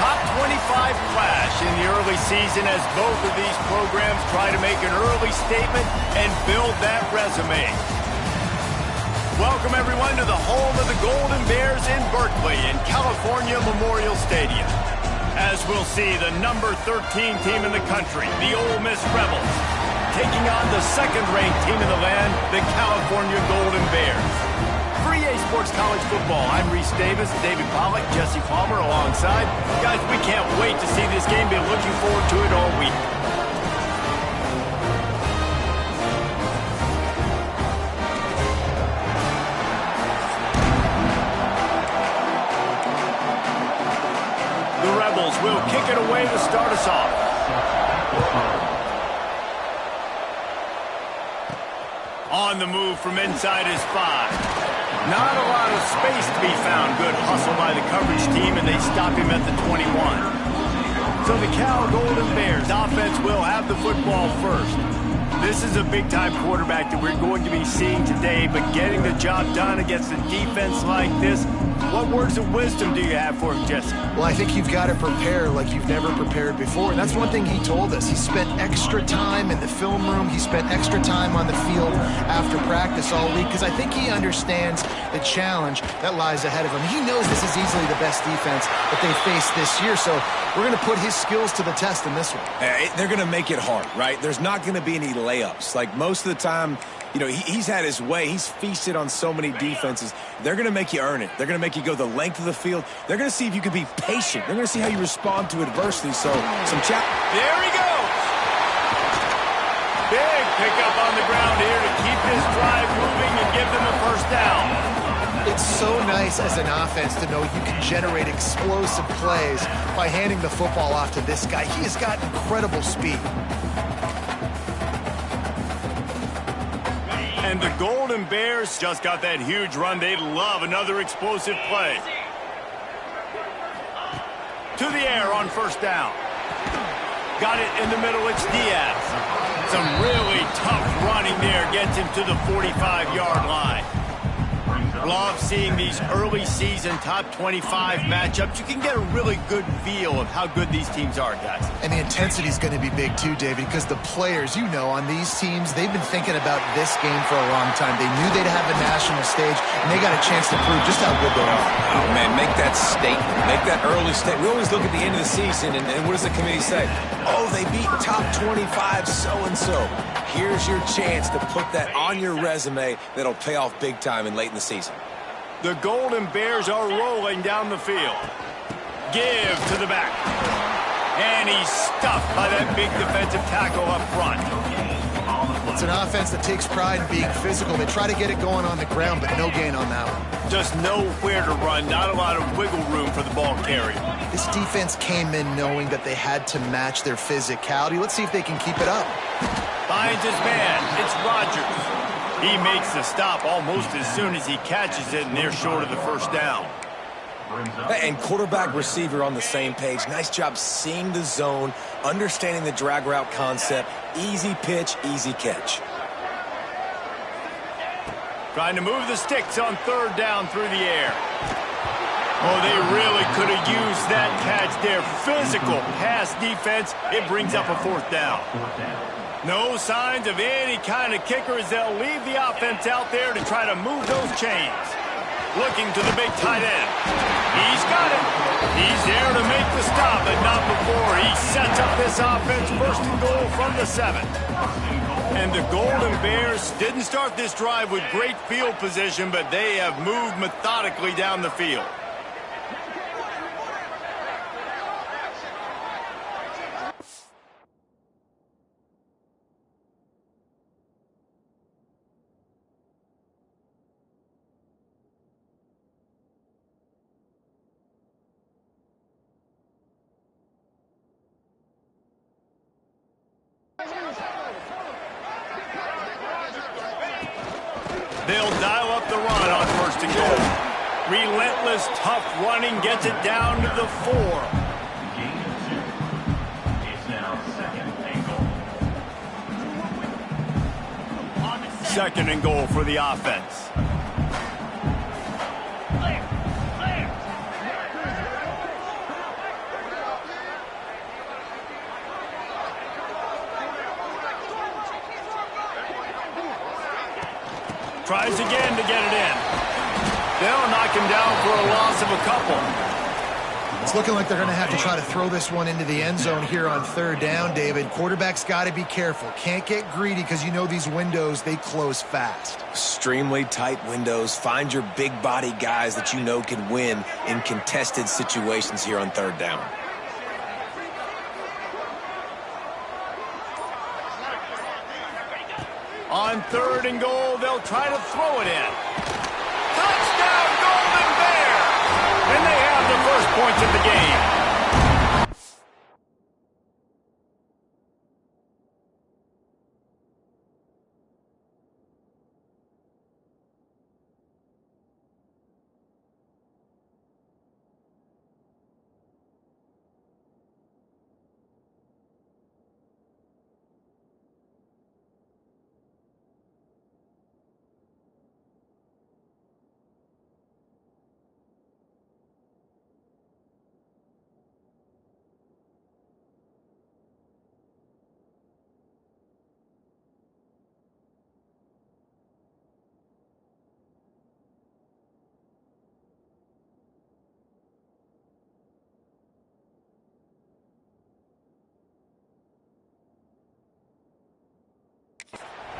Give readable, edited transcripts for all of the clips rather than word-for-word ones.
top 25 clash in the early season as both of these programs try to make an early statement and build that resume. Welcome, everyone, to the home of the Golden Bears in Berkeley in California Memorial Stadium. As we'll see, the number 13 team in the country, the Ole Miss Rebels, taking on the second-ranked team in the land, the California Golden Bears. For EA Sports College Football, I'm Reese Davis, David Pollack, Jesse Palmer alongside. Guys, we can't wait to see this game. Been looking forward to it all week. The Rebels will kick it away to start us off. On the move from inside his 5. Not a lot of space to be found. Good hustle by the coverage team, and they stop him at the 21. So the Cal Golden Bears offense will have the football first. This is a big-time quarterback that we're going to be seeing today, but getting the job done against a defense like this, what words of wisdom do you have for him, Jesse? Well, I think you've got to prepare like you've never prepared before, and that's one thing he told us. He spent extra time in the film room. He spent extra time on the field after practice all week because I think he understands the challenge that lies ahead of him. He knows this is easily the best defense that they face this year, so we're going to put his skills to the test in this one. They're going to make it hard, right? There's not going to be any layups. Like most of the time, you know, he's had his way. He's feasted on so many defenses. They're going to make you earn it. They're going to make you go the length of the field. They're going to see if you can be patient. They're going to see how you respond to adversity. So, There he goes! Big pickup on the ground here to keep this drive moving and give them the first down. It's so nice as an offense to know you can generate explosive plays by handing the football off to this guy. He has got incredible speed. And the Golden Bears just got that huge run. They'd love another explosive play. To the air on first down. Got it in the middle. It's Diaz. Some really tough running there. Gets him to the 45-yard line. Love seeing these early season top 25 matchups. You can get a really good feel of how good these teams are, guys. And the intensity is going to be big too, David, because the players, you know, on these teams, they've been thinking about this game for a long time. They knew they'd have a national stage, and they got a chance to prove just how good they are. oh man, make that statement. Make that early statement. We always look at the end of the season, and what does the committee say? Oh, they beat top 25 so-and-so. Here's your chance to put that on your resume that'll pay off big time and late in the season. The Golden Bears are rolling down the field. Give to the back. And he's stuffed by that big defensive tackle up front. It's an offense that takes pride in being physical. They try to get it going on the ground, but no gain on that one. Just nowhere to run. Not a lot of wiggle room for the ball carrier. This defense came in knowing that they had to match their physicality. Let's see if they can keep it up. Finds his man. It's Rodgers. He makes the stop almost as soon as he catches it, and they're short of the first down. And quarterback receiver on the same page. Nice job seeing the zone, understanding the drag route concept. Easy pitch, easy catch. Trying to move the sticks on third down through the air. Oh, they really could have used that catch there. Physical pass defense. It brings up a fourth down. No signs of any kind of kicker as they'll leave the offense out there to try to move those chains. Looking to the big tight end. He's got it. He's there to make the stop, but not before he sets up this offense. First and goal from the 7. And the Golden Bears didn't start this drive with great field position, but they have moved methodically down the field. They'll dial up the run on first and goal. Relentless, tough running gets it down to the 4. Second and goal for the offense. Tries again to get it in. They'll knock him down for a loss of a couple. It's looking like they're going to have to try to throw this one into the end zone here on third down, David. Quarterback's got to be careful. Can't get greedy because you know these windows, they close fast. Extremely tight windows. Find your big body guys that you know can win in contested situations here on third down. On third and goal, they'll try to throw it in. Touchdown, Golden Bear! And they have the first points of the game.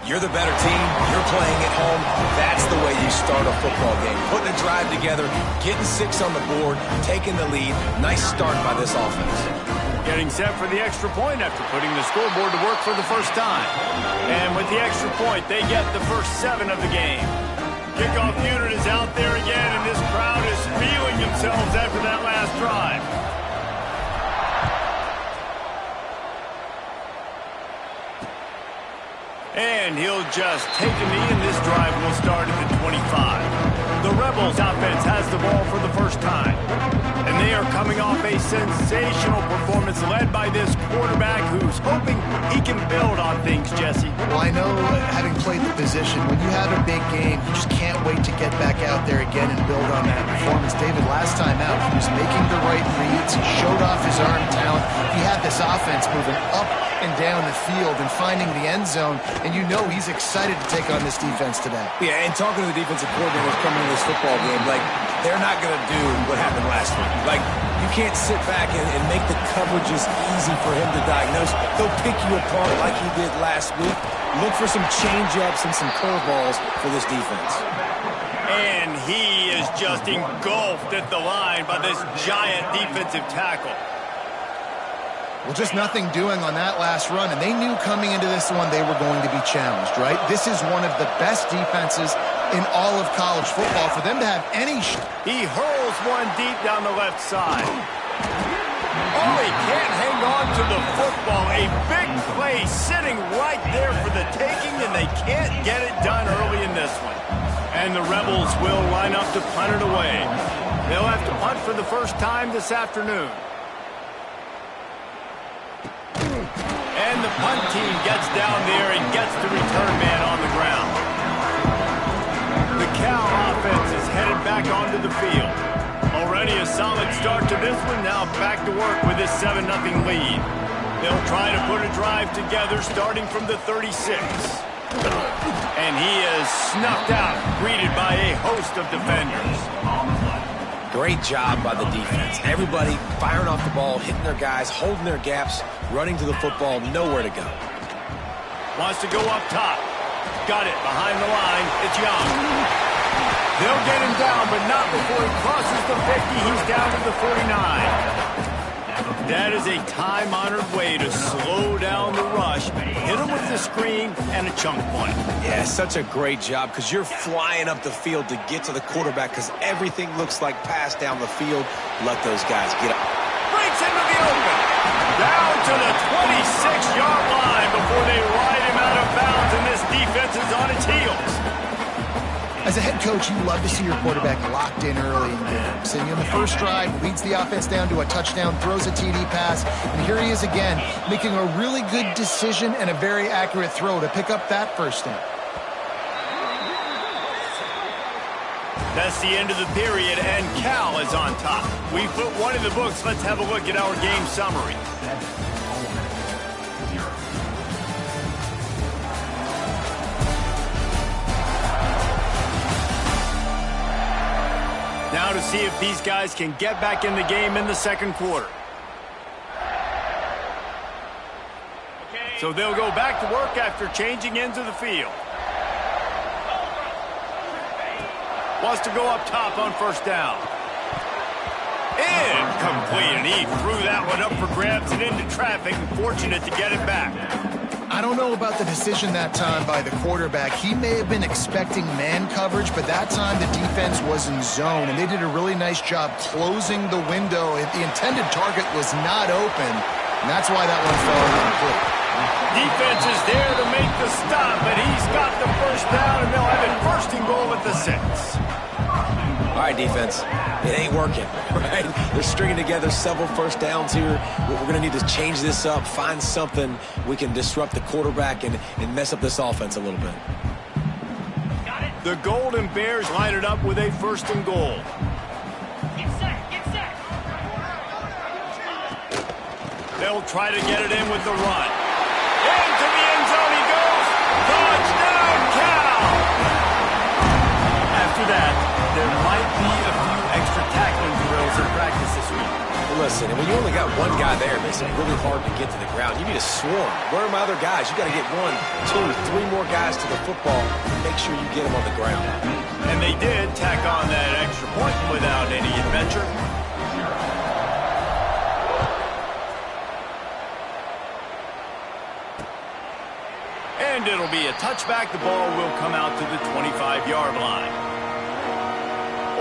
You're the better team. You're playing at home. That's the way you start a football game. Putting a drive together, getting 6 on the board, taking the lead. Nice start by this offense. Getting set for the extra point after putting the scoreboard to work for the first time. And with the extra point, they get the first 7 of the game. Kickoff unit is out there again, and this crowd is feeling themselves after that last drive. And he'll just take a knee, and this drive will start at the 25. The Rebels offense has the ball for the first time. And they are coming off a sensational performance led by this quarterback who's hoping he can build on things, Jesse. Well, I know, having played the position, when you have a big game, you just can't wait to get back out there again and build on that performance. David, last time out, he was making the right reads. He showed off his arm talent. He had this offense moving up and down the field and finding the end zone, and you know he's excited to take on this defense today. Yeah, and talking to the defensive coordinators coming into this football game, like, they're not going to do what happened last week. Like, you can't sit back and make the coverages easy for him to diagnose. He'll pick you apart like he did last week. Look for some change-ups and some curveballs for this defense. And he is just engulfed at the line by this giant defensive tackle. Well, just nothing doing on that last run, and they knew coming into this one they were going to be challenged, right? This is one of the best defenses in all of college football. For them to have any... He hurls one deep down the left side. Oh, he can't hang on to the football. A big play sitting right there for the taking, and they can't get it done early in this one. And the Rebels will line up to punt it away. They'll have to punt for the first time this afternoon. And the punt team gets down there and gets the return man on the ground. The Cal offense is headed back onto the field. Already a solid start to this one, now back to work with this 7-0 lead. They'll try to put a drive together starting from the 36. And he is snuffed out, greeted by a host of defenders. Great job by the defense. Everybody firing off the ball, hitting their guys, holding their gaps, running to the football, nowhere to go. Wants to go up top. Got it behind the line. It's Young. They'll get him down, but not before he crosses the 50. He's down to the 49. That is a time-honored way to slow down the rush, hit him with the screen, and a chunk point. Yeah, such a great job because you're flying up the field to get to the quarterback because everything looks like pass down the field. Let those guys get up. Breaks into the open. Down to the 26-yard line before they ride him out of bounds, and this defense is on its heels. As a head coach, you love to see your quarterback locked in early in games. And in the first drive, leads the offense down to a touchdown, throws a TD pass, and here he is again, making a really good decision and a very accurate throw to pick up that first down. That's the end of the period, and Cal is on top. We put one in the books. Let's have a look at our game summary. to see if these guys can get back in the game in the second quarter. So they'll go back to work after changing into the field. Wants to go up top on first down. Incomplete, and he threw that one up for grabs and into traffic, and fortunate to get it back. I don't know about the decision that time by the quarterback. He may have been expecting man coverage, but that time the defense was in zone, and they did a really nice job closing the window. The intended target was not open, and that's why that one fell incomplete. Defense is there to make the stop, but he's got the first down, and they'll have it first and goal at the 6. All right, defense, it ain't working, right? They're stringing together several first downs here. We're going to need to change this up, find something we can disrupt the quarterback and mess up this offense a little bit. The Golden Bears line it up with a first and goal. Get set, get set. They'll try to get it in with the run. Into the end zone he goes. Touchdown, Cal! After that, there might be a few extra tackling drills in practice this week. Well, listen, and when you only got one guy there, it makes it really hard to get to the ground. You need a swarm. Where are my other guys? You got to get 1, 2, 3 more guys to the football and make sure you get them on the ground. And they did tack on that extra point without any adventure. And it'll be a touchback. The ball will come out to the 25-yard line.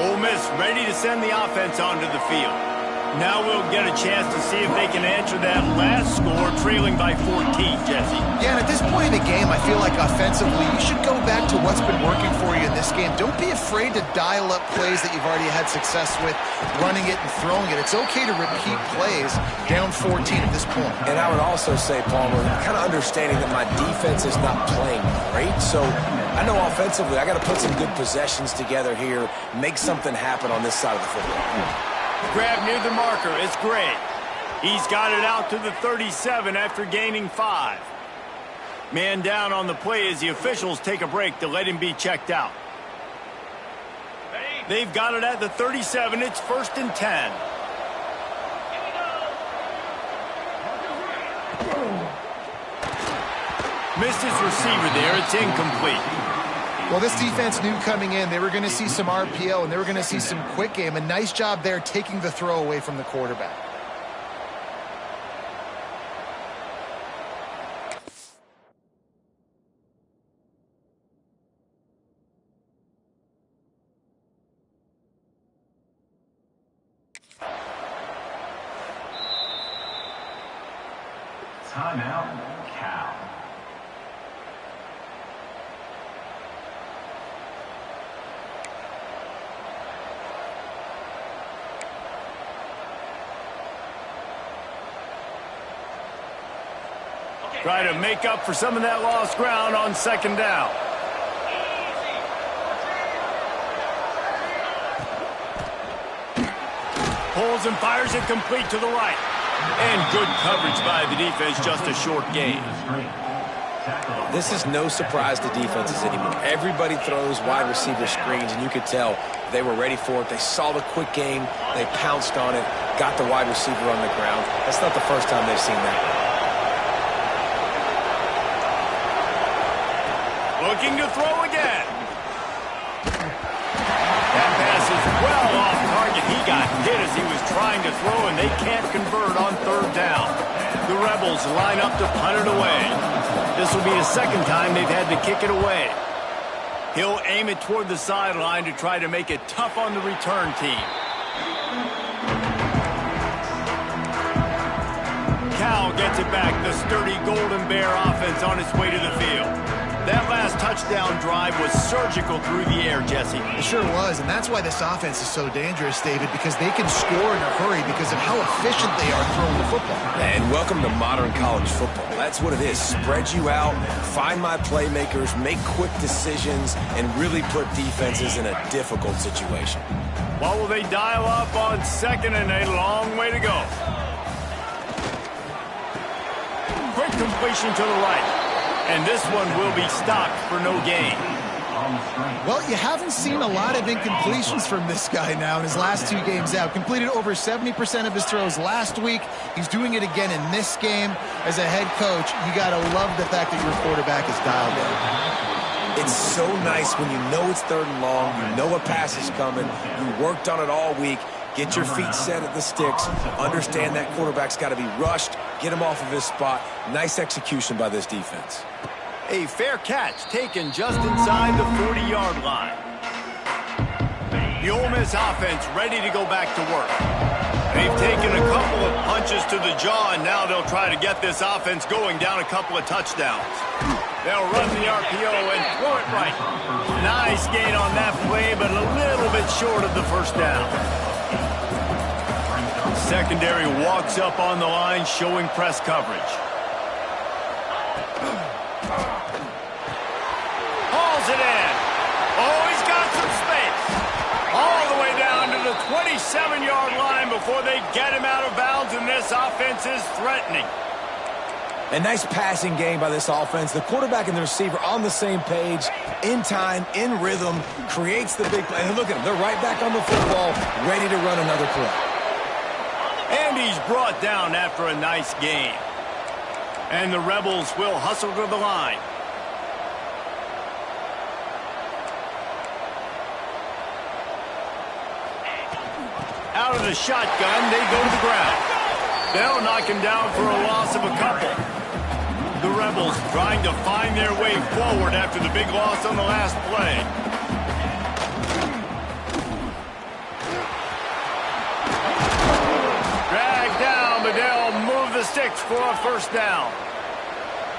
Ole Miss ready to send the offense onto the field. Now we'll get a chance to see if they can answer that last score, trailing by 14, Jesse. Yeah, and at this point in the game, I feel like offensively, you should go back to what's been working for you in this game. Don't be afraid to dial up plays that you've already had success with, running it and throwing it. It's okay to repeat plays down 14 at this point. And I would also say, Palmer, kind of understanding that my defense is not playing great, so I know offensively I got to put some good possessions together here, make something happen on this side of the football. Grab near the marker. It's Gray. He's got it out to the 37 after gaining 5. Man down on the play as the officials take a break to let him be checked out. They've got it at the 37. It's first and 10. Missed his receiver there. It's incomplete. Well, this defense knew coming in they were going to see some RPO and they were going to see some quick game. A nice job there taking the throw away from the quarterback. Timeout, Cal. Try to make up for some of that lost ground on second down. Pulls and fires it complete to the right. And good coverage by the defense, just a short gain. This is no surprise to defenses anymore. Everybody throws wide receiver screens, and you could tell they were ready for it. They saw the quick game. They pounced on it, got the wide receiver on the ground. That's not the first time they've seen that. Looking to throw again. That pass is well off target. He got hit as he was trying to throw, and they can't convert on third down. The Rebels line up to punt it away. This will be the second time they've had to kick it away. He'll aim it toward the sideline to try to make it tough on the return team. Cal gets it back. The sturdy Golden Bear offense on its way to the field. That last touchdown drive was surgical through the air, Jesse. It sure was, and that's why this offense is so dangerous, David, because they can score in a hurry because of how efficient they are throwing the football. And welcome to modern college football. That's what it is. Spread you out, find my playmakers, make quick decisions, and really put defenses in a difficult situation. What will they dial up on second and a long way to go? Quick completion to the right. And this one will be stopped for no gain. On the screen. Well, you haven't seen a lot of incompletions from this guy now in his last 2 games out. Completed over 70% of his throws last week. He's doing it again in this game. As a head coach, you got to love the fact that your quarterback is dialed in. It's so nice when you know it's 3rd and long, you know a pass is coming, you worked on it all week, get your feet set at the sticks, understand that quarterback's got to be rushed, get him off of his spot. Nice execution by this defense. A fair catch taken just inside the 40-yard line. The Ole Miss offense ready to go back to work. They've taken a couple of punches to the jaw, and now they'll try to get this offense going down a couple of touchdowns. They'll run the RPO and throw it right. Nice gain on that play, but a little bit short of the first down. Secondary walks up on the line, showing press coverage. Hauls it in. Oh, he's got some space. All the way down to the 27-yard line before they get him out of bounds, and this offense is threatening. A nice passing game by this offense. The quarterback and the receiver on the same page, in time, in rhythm, creates the big play. And look at them. They're right back on the football, ready to run another play. And he's brought down after a nice game. And the Rebels will hustle to the line. Out of the shotgun, they go to the ground. They'll knock him down for a loss of a couple. The Rebels trying to find their way forward after the big loss on the last play. Dragged down, but they'll move the sticks for a first down.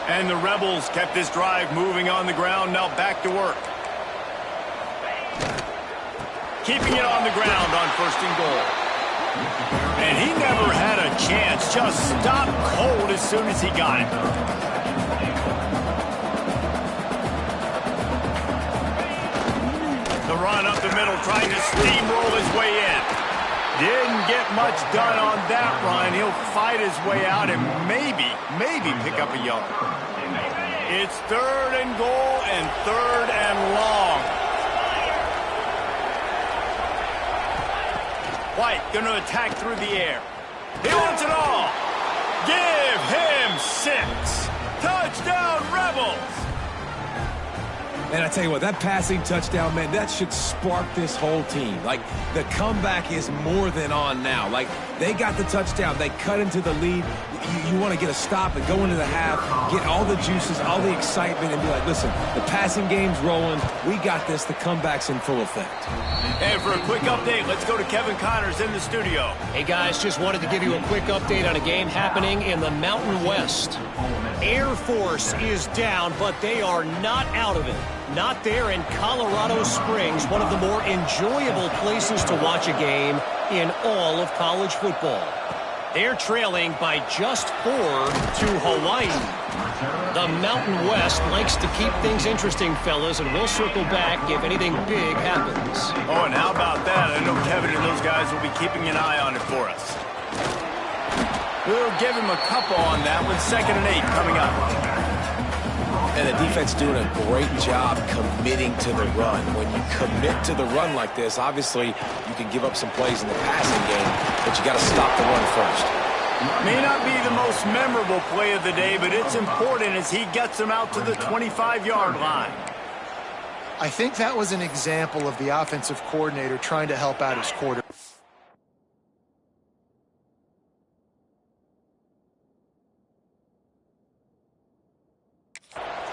And the Rebels kept this drive moving on the ground, now back to work. Keeping it on the ground on 1st and goal. And he never had a chance, just stopped cold as soon as he got it. The run up the middle, trying to steamroll his way in. Didn't get much done on that run. He'll fight his way out and maybe pick up a yard. It's 3rd and goal and 3rd and long. White going to attack through the air. He wants it all. Give him 6. Touchdown, Rebels. And I tell you what, that passing touchdown, man, that should spark this whole team. Like, the comeback is more than on now. Like, they got the touchdown. They cut into the lead. You want to get a stop and go into the half, get all the juices, all the excitement, and be like, listen, the passing game's rolling. We got this. The comeback's in full effect. And for a quick update, let's go to Kevin Connors in the studio. Hey, guys, just wanted to give you a quick update on a game happening in the Mountain West. Air Force is down, but they are not out of it. Not there in Colorado Springs, one of the more enjoyable places to watch a game in all of college football. They're trailing by just 4 to Hawaii. The Mountain West likes to keep things interesting, fellas, and we'll circle back if anything big happens. Oh, and how about that? I know Kevin and those guys will be keeping an eye on it for us. We'll give him a couple on that with 2nd and 8 coming up. And the defense doing a great job committing to the run. When you commit to the run like this, obviously you can give up some plays in the passing game, but you got to stop the run first. May not be the most memorable play of the day, but it's important as he gets them out to the 25-yard line. I think that was an example of the offensive coordinator trying to help out his quarterback.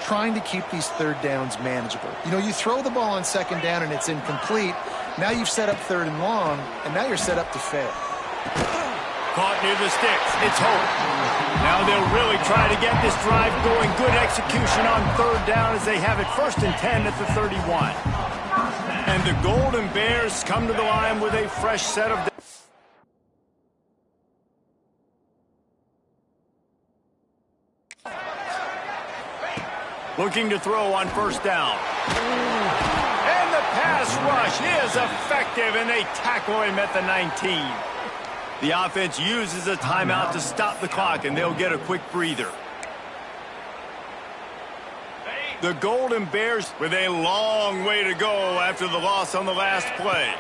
Trying to keep these 3rd downs manageable. You know, you throw the ball on 2nd down and it's incomplete. Now you've set up 3rd and long, and now you're set up to fail. Caught near the sticks. It's Hope. Now they'll really try to get this drive going. Good execution on 3rd down as they have it 1st and 10 at the 31. And the Golden Bears come to the line with a fresh set of... Looking to throw on 1st down. And the pass rush is effective, and they tackle him at the 19. The offense uses a timeout to stop the clock, and they'll get a quick breather. The Golden Bears with a long way to go after the loss on the last play.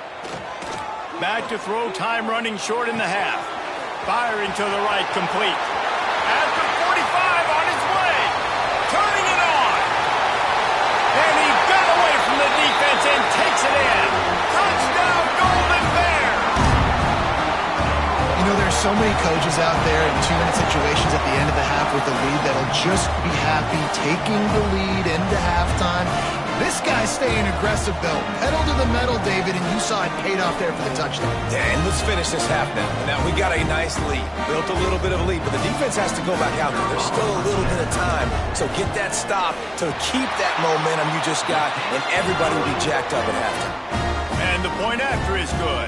Back to throw, time running short in the half. Firing to the right, complete. After 45 on his way. Turning it on. And he got away from the defense and takes it in. Touchdown, Golden Bears! You know, there's so many coaches out there in 2-minute situations at the end of the half with the lead that'll just be happy taking the lead into halftime. This guy's staying aggressive, though. Pedal to the metal, David, and you saw it paid off there for the touchdown. And let's finish this half now. Now, we got a nice lead. Built a little bit of a lead, but the defense has to go back out there. There's still a little bit of time. So get that stop to keep that momentum you just got, and everybody will be jacked up at halftime. And the point after is good.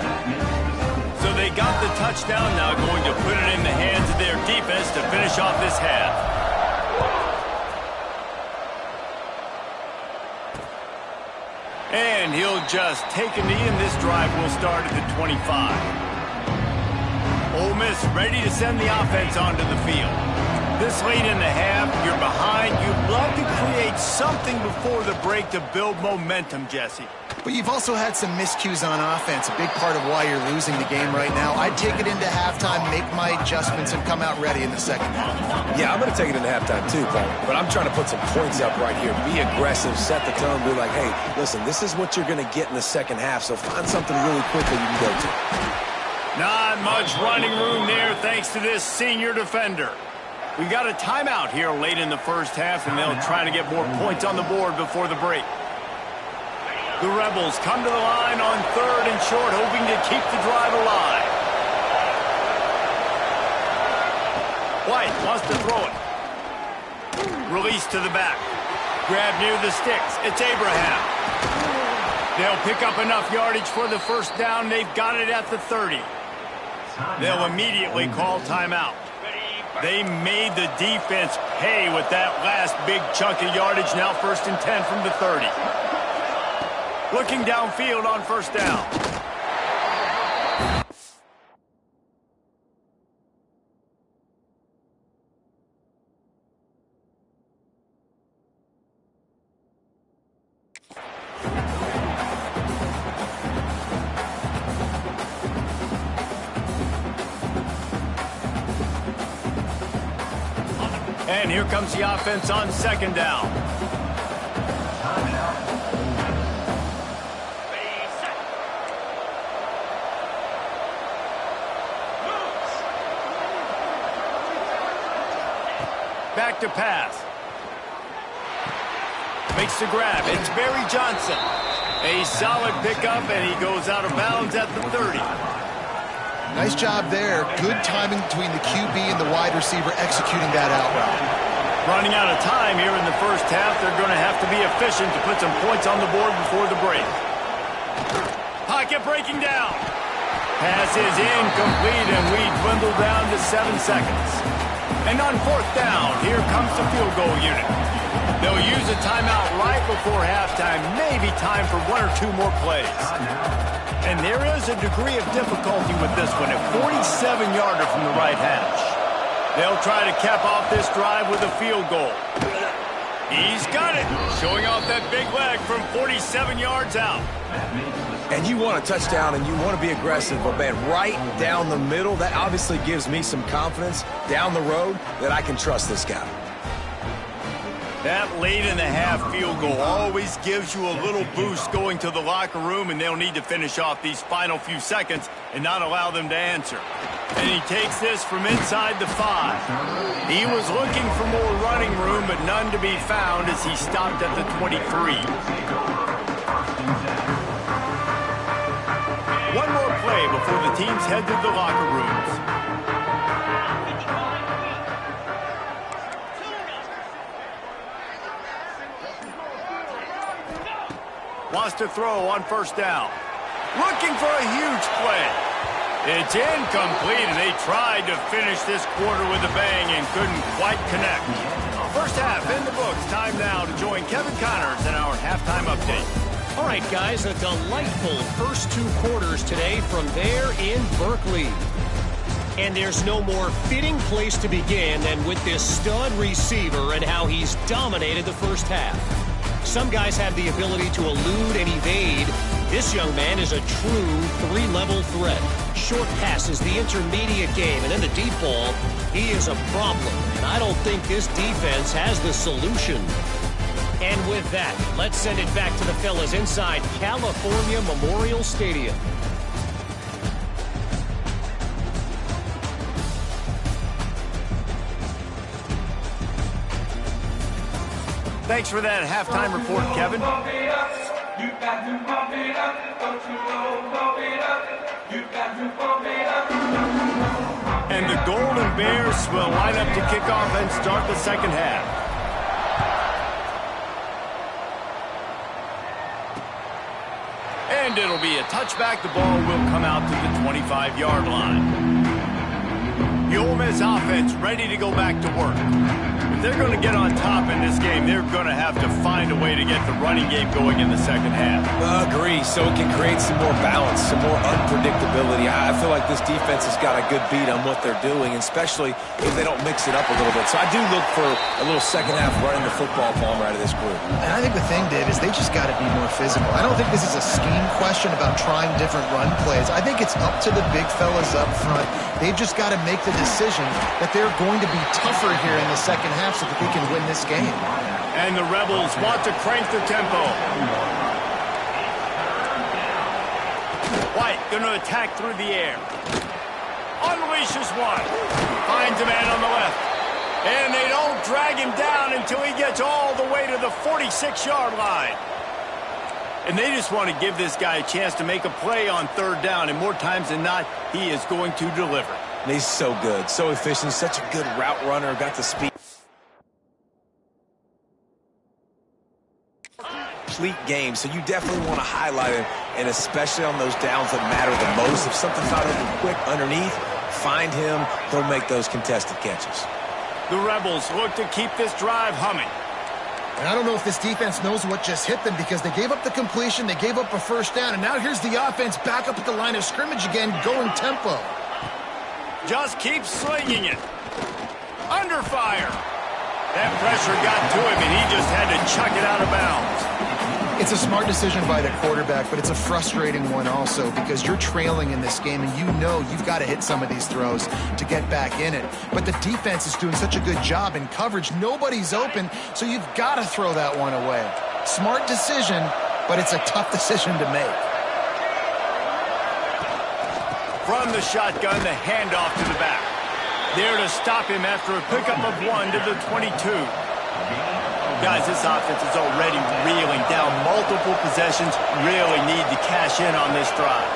So they got the touchdown, now going to put it in the hands of their defense to finish off this half. And he'll just take a knee, and this drive will start at the 25. Ole Miss ready to send the offense onto the field. This late in the half, you're behind. You'd love to create something before the break to build momentum, Jesse. But you've also had some miscues on offense, a big part of why you're losing the game right now. I'd take it into halftime, make my adjustments, and come out ready in the second half. Yeah, I'm going to take it into halftime too, Paul. But I'm trying to put some points up right here. Be aggressive, set the tone, be like, hey, listen, this is what you're going to get in the second half, so find something really quickly you can go to. Not much running room there thanks to this senior defender. We got a timeout here late in the first half, and they'll try to get more points on the board before the break. The Rebels come to the line on 3rd and short, hoping to keep the drive alive. White wants to throw it. Release to the back. Grab near the sticks. It's Abraham. They'll pick up enough yardage for the first down. They've got it at the 30. They'll immediately call timeout. They made the defense pay with that last big chunk of yardage. Now 1st and 10 from the 30. Looking downfield on first down. And here comes the offense on 2nd down. Back to pass. Makes the grab. It's Barry Johnson. A solid pickup, and he goes out of bounds at the 30. Nice job there. Good timing between the QB and the wide receiver executing that out route. Running out of time here in the first half. They're going to have to be efficient to put some points on the board before the break. Pocket breaking down. Pass is incomplete, and we dwindle down to 7 seconds. And on 4th down, here comes the field goal unit. They'll use a timeout right before halftime. Maybe time for 1 or 2 more plays. And there is a degree of difficulty with this one, a 47-yarder from the right hash. They'll try to cap off this drive with a field goal. He's got it, showing off that big leg from 47 yards out. And you want a touchdown and you want to be aggressive, but man, right down the middle, that obviously gives me some confidence down the road that I can trust this guy. That late in the half field goal always gives you a little boost going to the locker room, and they'll need to finish off these final few seconds and not allow them to answer. And he takes this from inside the 5. He was looking for more running room, but none to be found as he stopped at the 23. One more play before the teams head to the locker rooms. Wants to throw on 1st down. Looking for a huge play. It's incomplete, and they tried to finish this quarter with a bang and couldn't quite connect. First half in the books. Time now to join Kevin Connors in our halftime update. All right, guys, a delightful first 2 quarters today from there in Berkeley. And there's no more fitting place to begin than with this stud receiver and how he's dominated the first half. Some guys have the ability to elude and evade. This young man is a true three-level threat. Short passes, the intermediate game, and then the deep ball, he is a problem. And I don't think this defense has the solution. And with that, let's send it back to the fellas inside California Memorial Stadium. Thanks for that halftime report, Kevin. And the Golden Bears will line up to kick off and start the second half. And it'll be a touchback. The ball will come out to the 25-yard line. The Ole Miss offense ready to go back to work. If they're going to get on top in this game, they're going to have to find a way to get the running game going in the second half. Agree, so it can create some more balance, some more unpredictability. I feel like this defense has got a good beat on what they're doing, especially if they don't mix it up a little bit. So I do look for a little second half running the football Palmer out of this group. And I think the thing, Dave, is they just got to be more physical. I don't think this is a scheme question about trying different run plays. I think it's up to the big fellas up front. They've just got to make the decision that they're going to be tougher here in the second half so that they can win this game. And the Rebels want to crank the tempo. White going to attack through the air. Unleashes one. Finds a man on the left. And they don't drag him down until he gets all the way to the 46-yard line. And they just want to give this guy a chance to make a play on third down. And more times than not, he is going to deliver. And he's so good, so efficient, such a good route runner, got the speed. Complete game, so you definitely want to highlight him, and especially on those downs that matter the most. If something's not open quick underneath, find him, he'll make those contested catches. The Rebels look to keep this drive humming. And I don't know if this defense knows what just hit them because they gave up the completion, they gave up a first down, and now here's the offense back up at the line of scrimmage again, going tempo. Just keep slinging it. Under fire. That pressure got to him, and he just had to chuck it out of bounds. It's a smart decision by the quarterback, but it's a frustrating one also because you're trailing in this game, and you know you've got to hit some of these throws to get back in it. But the defense is doing such a good job in coverage. Nobody's open, so you've got to throw that one away. Smart decision, but it's a tough decision to make. From the shotgun, the handoff to the back. There to stop him after a pickup of 1 to the 22. Guys, this offense is already reeling down multiple possessions. Really need to cash in on this drive.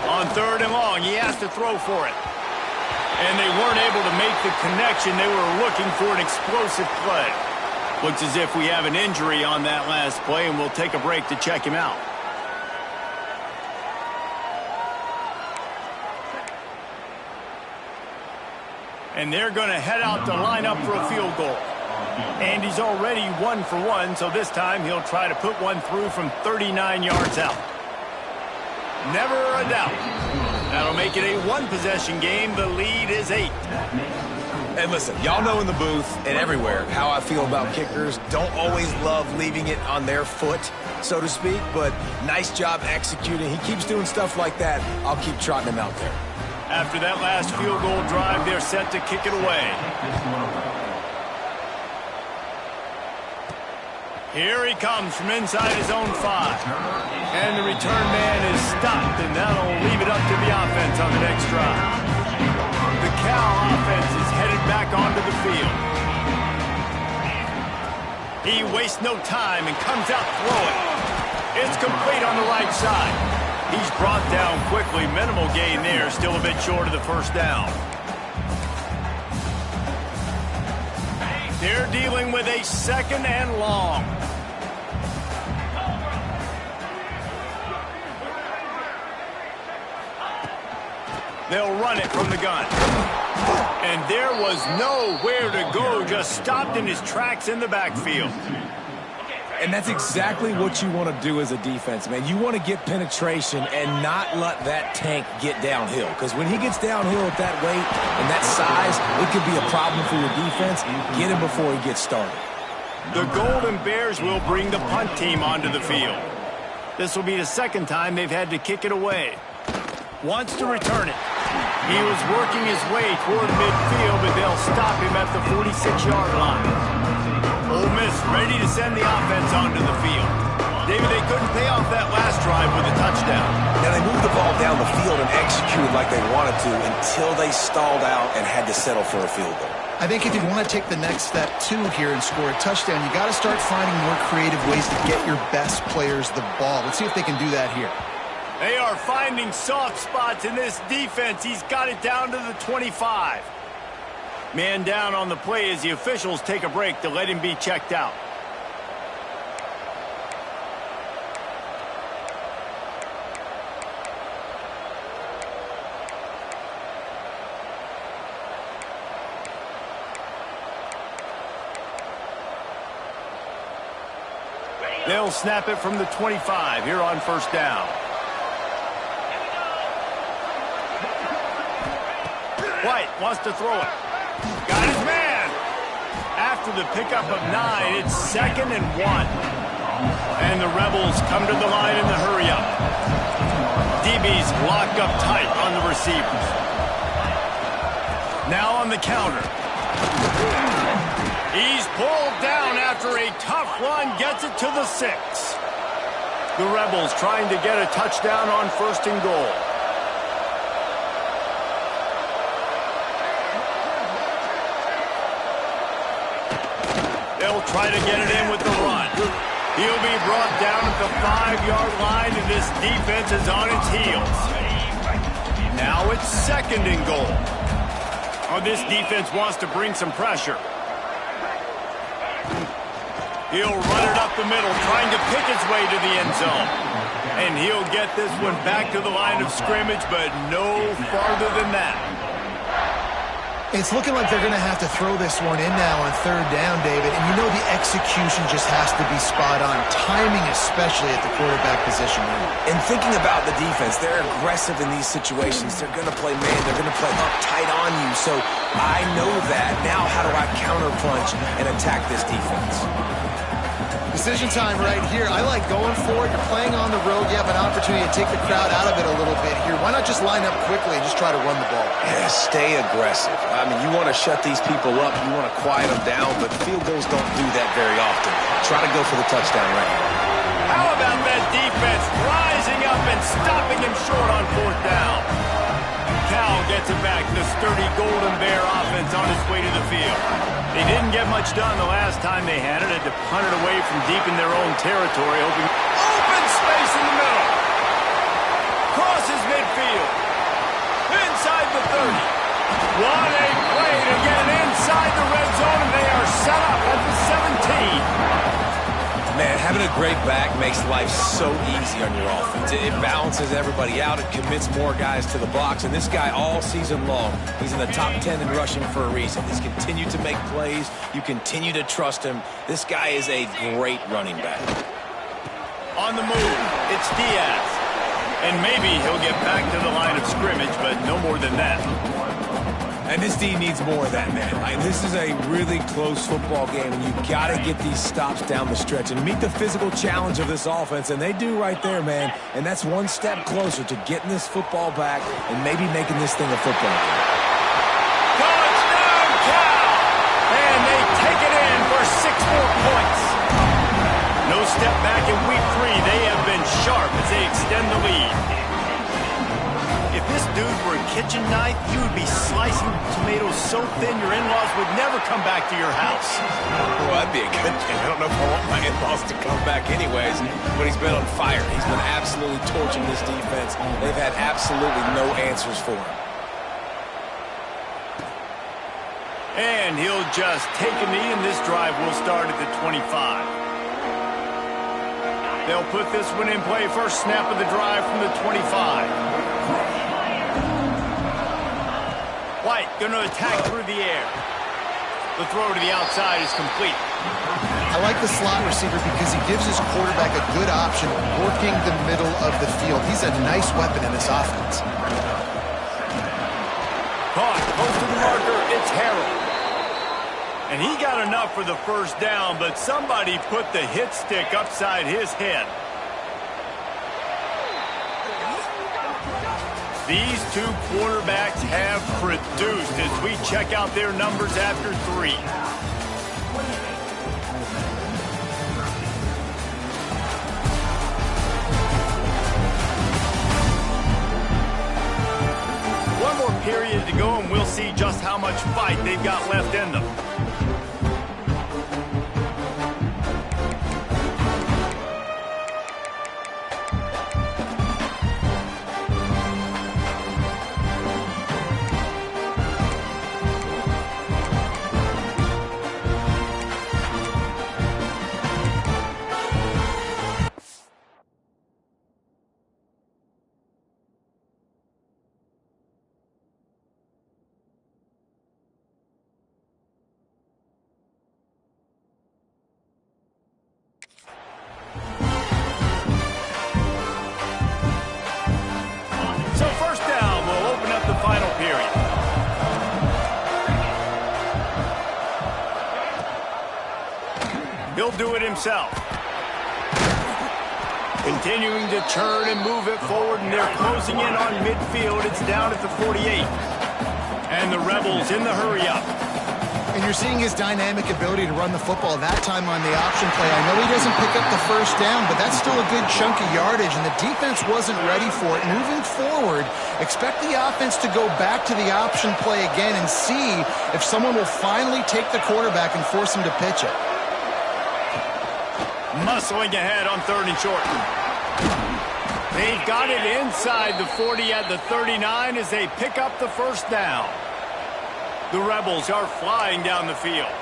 On third and long, he has to throw for it. And they weren't able to make the connection. They were looking for an explosive play. Looks as if we have an injury on that last play, and we'll take a break to check him out. And they're going to head out to line up for a field goal. And he's already 1 for 1, so this time he'll try to put one through from 39 yards out. Never a doubt. That'll make it a one-possession game. The lead is 8. And listen, y'all know in the booth and everywhere how I feel about kickers. Don't always love leaving it on their foot, so to speak, but nice job executing. He keeps doing stuff like that. I'll keep trotting him out there. After that last field goal drive, they're set to kick it away. Here he comes from inside his own 5. And the return man is stopped, and that'll leave it up to the offense on the next drive. The Cal offense is headed back onto the field. He wastes no time and comes out throwing. It's complete on the right side. He's brought down quickly. Minimal gain there, still a bit short of the first down. They're dealing with a 2nd and long. They'll run it from the gun. And there was nowhere to go, just stopped in his tracks in the backfield. And that's exactly what you want to do as a defense, man. You want to get penetration and not let that tank get downhill. Because when he gets downhill at that weight and that size, it could be a problem for your defense. Get him before he gets started. The Golden Bears will bring the punt team onto the field. This will be the second time they've had to kick it away. Wants to return it. He was working his way toward midfield, but they'll stop him at the 46-yard line. Ole Miss ready to send the offense onto the field. David, they couldn't pay off that last drive with a touchdown. Now, they moved the ball down the field and executed like they wanted to until they stalled out and had to settle for a field goal. I think if you want to take the next step, too, here and score a touchdown, you got to start finding more creative ways to get your best players the ball. Let's see if they can do that here. They are finding soft spots in this defense. He's got it down to the 25. Man down on the play as the officials take a break to let him be checked out. They'll snap it from the 25 here on first down. White wants to throw it. Got his man. After the pickup of 9, it's 2nd and 1. And the Rebels come to the line in the hurry-up. DB's locked up tight on the receivers. Now on the counter. He's pulled down after a tough run, gets it to the 6. The Rebels trying to get a touchdown on 1st and goal. They'll try to get it in with the run. He'll be brought down at the 5-yard line, and this defense is on its heels. Now it's 2nd and goal. Oh, this defense wants to bring some pressure. He'll run it up the middle, trying to pick his way to the end zone. And he'll get this one back to the line of scrimmage, but no farther than that. It's looking like they're going to have to throw this one in now on 3rd down, David. And you know the execution just has to be spot on. Timing especially at the quarterback position. And thinking about the defense, they're aggressive in these situations. They're going to play man. They're going to play up tight on you. So I know that. Now how do I counterpunch and attack this defense? Decision time right here. I like going for it. You're playing on the road. You have an opportunity to take the crowd out of it a little bit here. Why not just line up quickly and just try to run the ball? Yeah, stay aggressive. I mean, you want to shut these people up. You want to quiet them down, but field goals don't do that very often. Try to go for the touchdown right here. How about that defense rising up and stopping him short on 4th down? Cal gets it back. The sturdy Golden Bear offense on its way to the field. They didn't get much done the last time they had it. Had to punt it away from deep in their own territory, hoping open space in the middle. Crosses midfield. Inside the 30. What a play to get inside the red zone, and they are set up at the 17. Man, having a great back makes life so easy on your offense. It balances everybody out. It commits more guys to the box. And this guy all season long, he's in the top 10 in rushing for a reason. He's continued to make plays. You continue to trust him. This guy is a great running back. On the move, it's Diaz. And maybe he'll get back to the line of scrimmage, but no more than that. And this D needs more of that, man. This is a really close football game, and you've got to get these stops down the stretch and meet the physical challenge of this offense, and they do right there, man. And that's one step closer to getting this football back and maybe making this thing a football game. Touchdown, Cal! And they take it in for 6 more points. No step back in week 3. They have been sharp as they extend the lead. If this dude were a kitchen knife, you would be slicing tomatoes so thin your in-laws would never come back to your house. Well, that'd be a good thing. I don't know if I want my in-laws to come back anyways, but he's been on fire. He's been absolutely torching this defense. They've had absolutely no answers for him. And he'll just take a knee, and this drive will start at the 25. They'll put this one in play. First snap of the drive from the 25. White going to attack through the air. The throw to the outside is complete. I like the slot receiver because he gives his quarterback a good option working the middle of the field. He's a nice weapon in this offense. Caught, close to the marker, it's Harrell. And he got enough for the first down, but somebody put the hit stick upside his head. These two quarterbacks have produced as we check out their numbers after 3. One more period to go, and we'll see just how much fight they've got left in them. He'll do it himself. Continuing to turn and move it forward, and they're closing in on midfield. It's down at the 48. And the Rebels in the hurry-up. And you're seeing his dynamic ability to run the football, that time on the option play. I know he doesn't pick up the first down, but that's still a good chunk of yardage, and the defense wasn't ready for it. Moving forward, expect the offense to go back to the option play again and see if someone will finally take the quarterback and force him to pitch it. Muscling ahead on 3rd and short. They've got it inside the 40 at the 39 as they pick up the first down. The Rebels are flying down the field.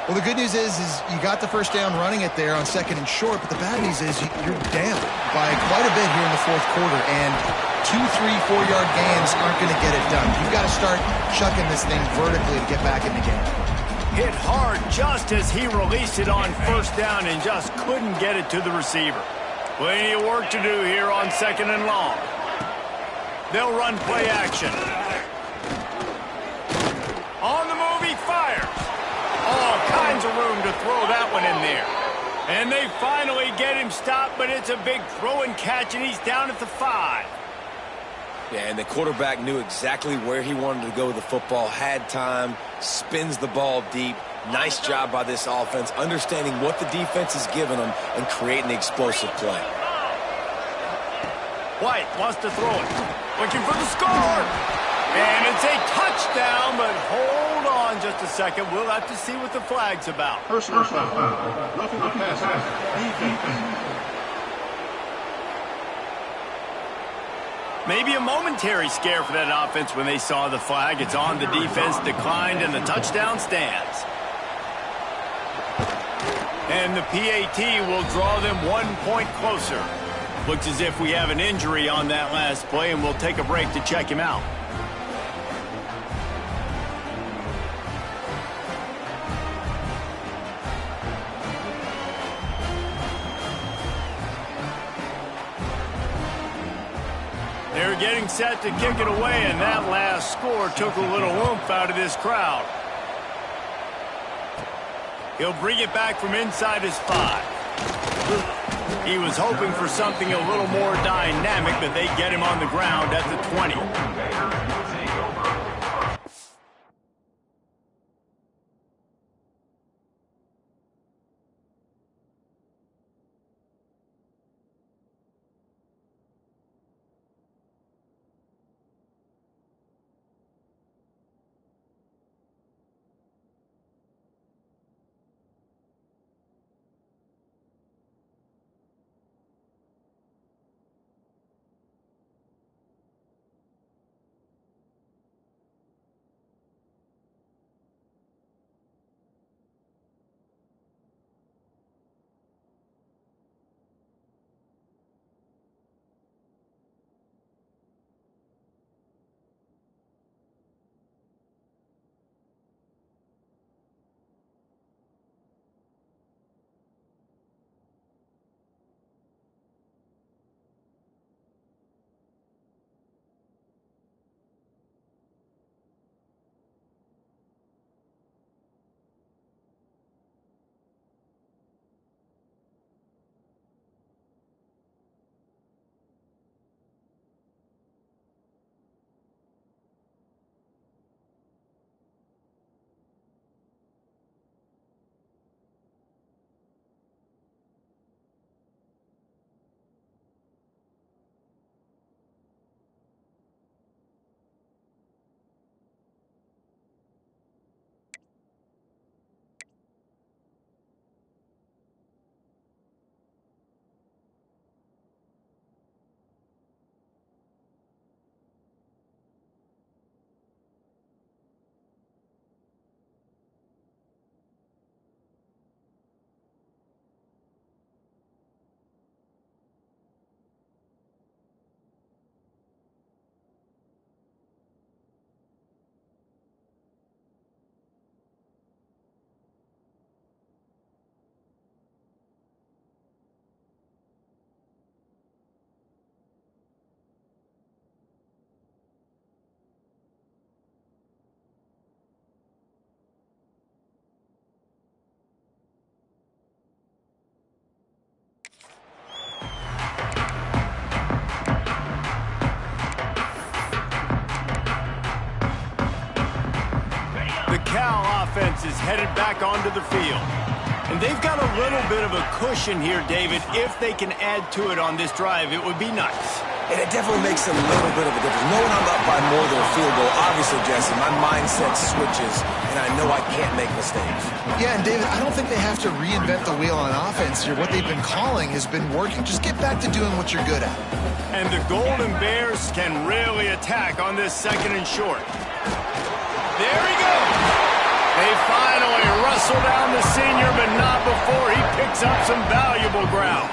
Well, the good news is you got the first down running it there on 2nd and short, but the bad news is you're down by quite a bit here in the 4th quarter, and 2, 3, 4-yard gains aren't going to get it done. You've got to start chucking this thing vertically to get back in the game. Hit hard just as he released it on first down and just couldn't get it to the receiver. Plenty of work to do here on 2nd and long. They'll run play action. On the move, he fires. All kinds of room to throw that one in there. And they finally get him stopped, but it's a big throw and catch, and he's down at the 5. Yeah, and the quarterback knew exactly where he wanted to go with the football, had time, spins the ball deep. Nice job by this offense, understanding what the defense is giving them and creating the explosive play. White wants to throw it. Looking for the score. And it's a touchdown, but hold on just a second. We'll have to see what the flag's about. Personal foul. Roughing the passer. Defense. Maybe a momentary scare for that offense when they saw the flag. It's on, the defense declined, and the touchdown stands. And the PAT will draw them 1 point closer. Looks as if we have an injury on that last play, and we'll take a break to check him out. They're getting set to kick it away, and that last score took a little oomph out of this crowd. He'll bring it back from inside his 5. He was hoping for something a little more dynamic, but they get him on the ground at the 20. offense is headed back onto the field. And they've got a little bit of a cushion here, David. If they can add to it on this drive, it would be nice. And it definitely makes a little bit of a difference. Knowing I'm up by more than a field goal, obviously, Jesse, my mindset switches, and I know I can't make mistakes. Yeah, and David, I don't think they have to reinvent the wheel on offense here. What they've been calling has been working. Just get back to doing what you're good at. And the Golden Bears can really attack on this 2nd and short. There he goes. They finally wrestle down the senior, but not before he picks up some valuable ground.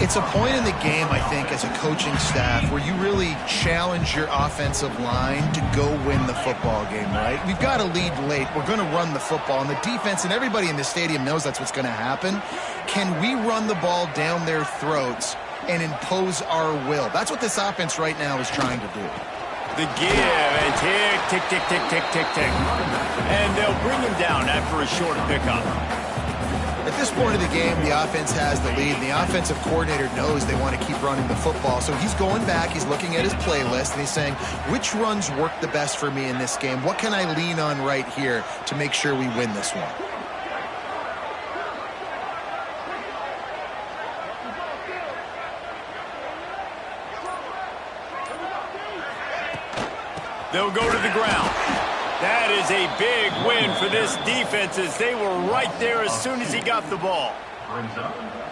It's a point in the game, I think, as a coaching staff where you really challenge your offensive line to go win the football game, right? We've got to lead late. We're going to run the football. And the defense and everybody in the stadium knows that's what's going to happen. Can we run the ball down their throats and impose our will? That's what this offense right now is trying to do. The give and tick, tick, tick, tick, tick, tick, tick. And they'll bring him down after a short pickup. At this point of the game, the offense has the lead. The offensive coordinator knows they want to keep running the football. So he's going back, he's looking at his playlist, and he's saying, which runs work the best for me in this game? What can I lean on right here to make sure we win this one? They'll go to the ground. That is a big win for this defense as they were right there as soon as he got the ball.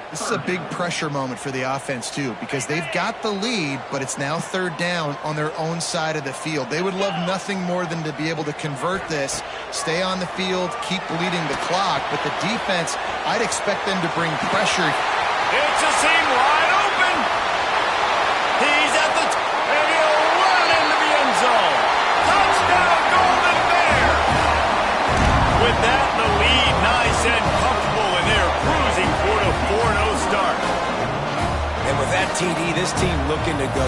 This is a big pressure moment for the offense, too, because they've got the lead, but it's now 3rd down on their own side of the field. They would love nothing more than to be able to convert this, stay on the field, keep bleeding the clock, but the defense, I'd expect them to bring pressure. It's a seam wide open. He's at the and he'll run into the end zone. Touchdown, Golden Bears. With that, the lead nice and comfortable, and they're cruising toward a 4-0 start. And with that TD, this team looking to go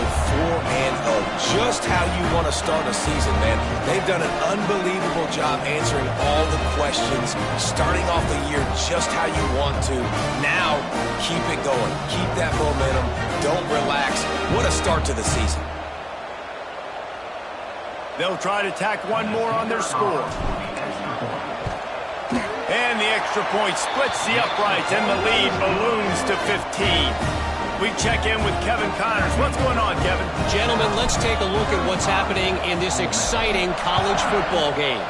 4-0. Just how you want to start a season, man. They've done an unbelievable job answering all the questions, starting off the year just how you want to. Now, keep it going. Keep that momentum. Don't relax. What a start to the season. They'll try to tack one more on their score. And the extra point splits the uprights, and the lead balloons to 15. We check in with Kevin Connors. What's going on, Kevin? Gentlemen, let's take a look at what's happening in this exciting college football game.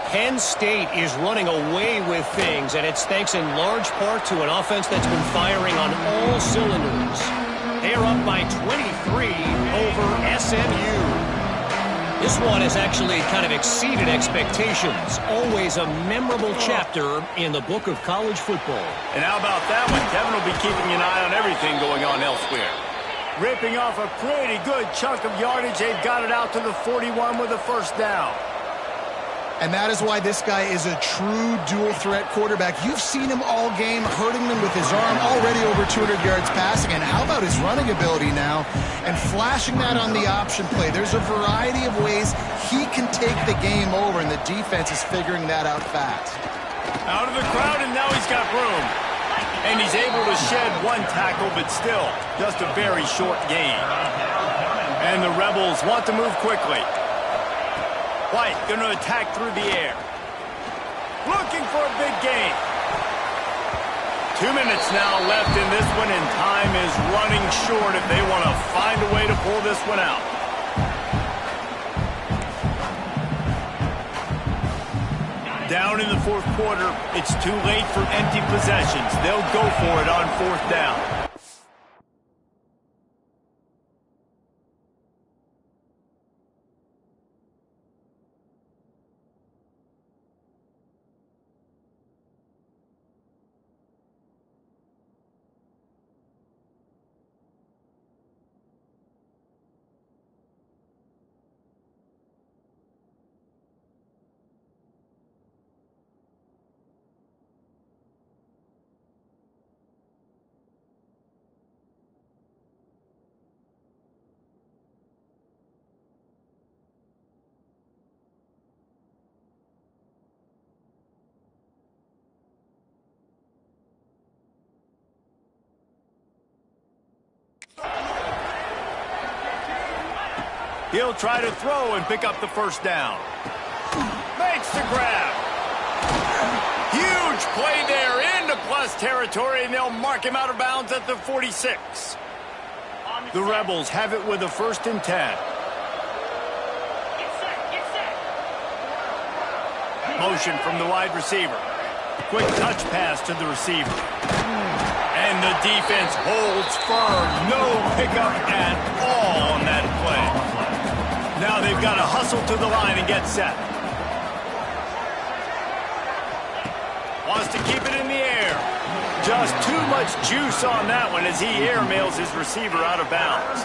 Penn State is running away with things, and it's thanks in large part to an offense that's been firing on all cylinders. They're up by 23 over SMU. This one has actually kind of exceeded expectations. Always a memorable chapter in the book of college football. And how about that one? Kevin will be keeping an eye on everything going on elsewhere. Ripping off a pretty good chunk of yardage. They've got it out to the 41 with a 1st down. And that is why this guy is a true dual-threat quarterback. You've seen him all game, hurting them with his arm, already over 200 yards passing. And how about his running ability now? And flashing that on the option play. There's a variety of ways he can take the game over, and the defense is figuring that out fast. Out of the crowd, and now he's got room. And he's able to shed one tackle, but still, just a very short gain. And the Rebels want to move quickly. White going to attack through the air. Looking for a big gain. 2 minutes now left in this one, and time is running short if they want to find a way to pull this one out. Down in the 4th quarter, it's too late for empty possessions. They'll go for it on 4th down. He'll try to throw and pick up the 1st down. Makes the grab. play there into plus territory, and they'll mark him out of bounds at the 46. The Rebels have it with a 1st and 10. Get set. Motion from the wide receiver. Quick touch pass to the receiver. And the defense holds firm. No pickup at all on that play. Now they've got to hustle to the line and get set. Wants to keep it in the air. Just too much juice on that one as he airmails his receiver out of bounds.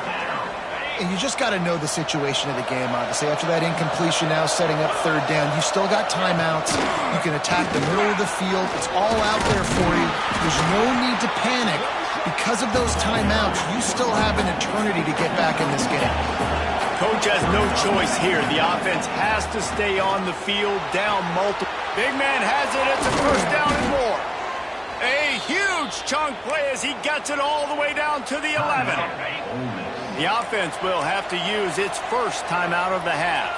And you just got to know the situation of the game, obviously. After that incompletion now setting up 3rd down, you still got timeouts. You can attack the middle of the field. It's all out there for you. There's no need to panic. Because of those timeouts, you still have an eternity to get back in this game. Coach has no choice here. The offense has to stay on the field, down multiple. Big man has it. It's a 1st down and more. A huge chunk play as he gets it all the way down to the 11. The offense will have to use its 1st timeout of the half.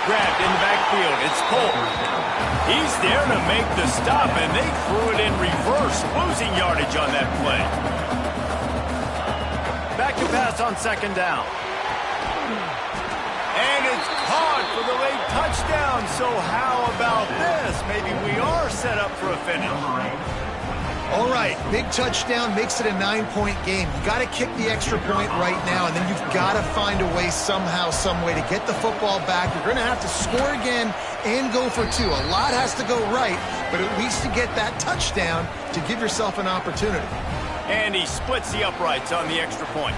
Grabbed in the backfield. It's Cole. He's there to make the stop, and they threw it in reverse, losing yardage on that play. Back to pass on 2nd down. And it's caught for the late touchdown. So how about this? Maybe we are set up for a finish. All right, big touchdown makes it a 9-point game. You got to kick the extra point right now, and then you've got to find a way somehow, some way to get the football back. You're going to have to score again and go for 2. A lot has to go right, but at least to get that touchdown to give yourself an opportunity. And he splits the uprights on the extra point.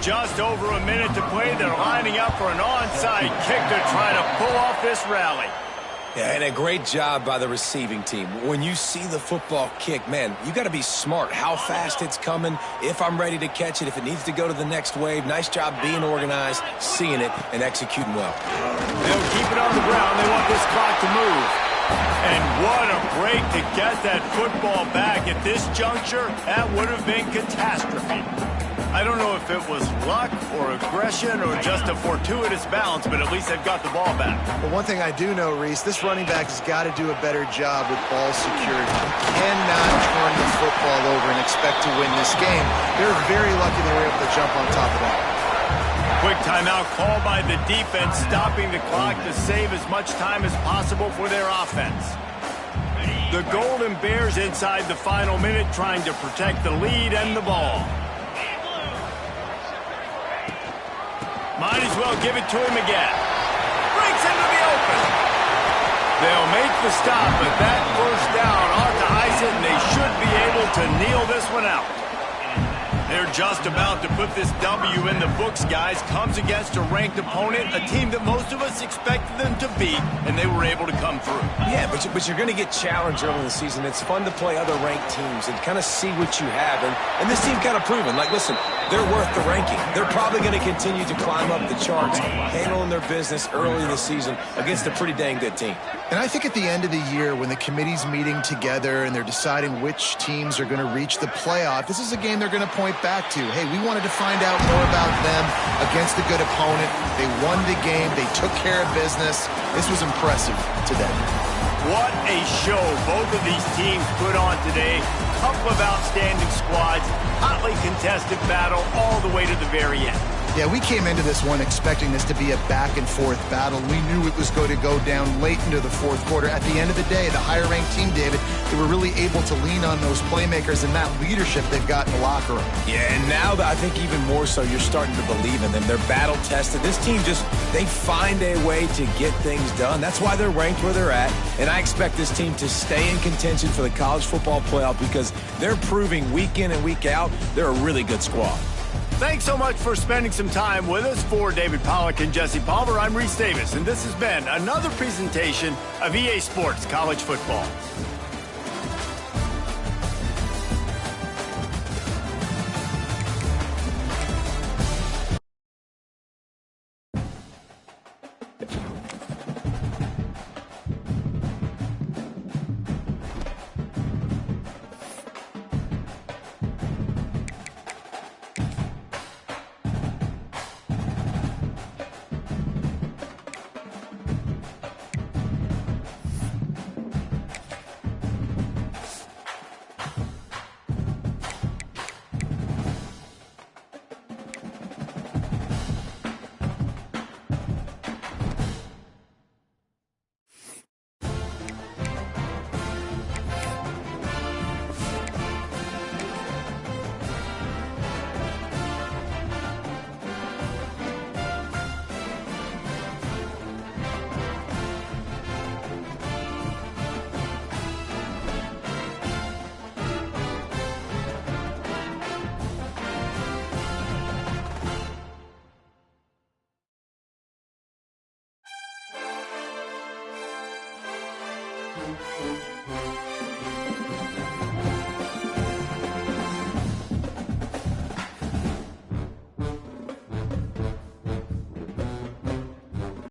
Just over a minute to play. They're lining up for an onside kick to try to pull off this rally. Yeah, and a great job by the receiving team. When you see the football kick, man, you got to be smart. How fast it's coming, if I'm ready to catch it, if it needs to go to the next wave. Nice job being organized, seeing it, and executing well. They'll keep it on the ground. They want this clock to move. And what a break to get that football back. At this juncture, that would have been catastrophe. I don't know if it was luck or aggression or just a fortuitous bounce, but at least they've got the ball back. But one thing I do know, Reese, this running back has got to do a better job with ball security. You cannot turn the football over and expect to win this game. They're very lucky they were able to jump on top of that. Quick timeout called by the defense, stopping the clock to save as much time as possible for their offense. The Golden Bears inside the final minute trying to protect the lead and the ball. Might as well give it to him again. Breaks into the open. They'll make the stop, but that 1st down ought to ice it, and they should be able to kneel this one out. They're just about to put this W in the books, guys. Comes against a ranked opponent, a team that most of us expected them to beat, and they were able to come through. Yeah, but you're going to get challenged early in the season. It's fun to play other ranked teams and kind of see what you have. And this team kind of proven, like, listen, they're worth the ranking. They're probably going to continue to climb up the charts, handling their business early in the season against a pretty dang good team. And I think at the end of the year, when the committee's meeting together and they're deciding which teams are going to reach the playoff, this is a game they're going to point back to. Hey, we wanted to find out more about them against a good opponent. They won the game. They took care of business. This was impressive to them. What a show both of these teams put on today. Couple of outstanding squads, hotly contested battle all the way to the very end. Yeah, we came into this one expecting this to be a back-and-forth battle. We knew it was going to go down late into the 4th quarter. At the end of the day, the higher-ranked team, David, they were really able to lean on those playmakers and that leadership they've got in the locker room. Yeah, and now I think even more so, you're starting to believe in them. They're battle-tested. This team they find a way to get things done. That's why they're ranked where they're at. And I expect this team to stay in contention for the college football playoff because they're proving week in and week out they're a really good squad. Thanks so much for spending some time with us. For David Pollack and Jesse Palmer, I'm Reese Davis, and this has been another presentation of EA Sports College Football.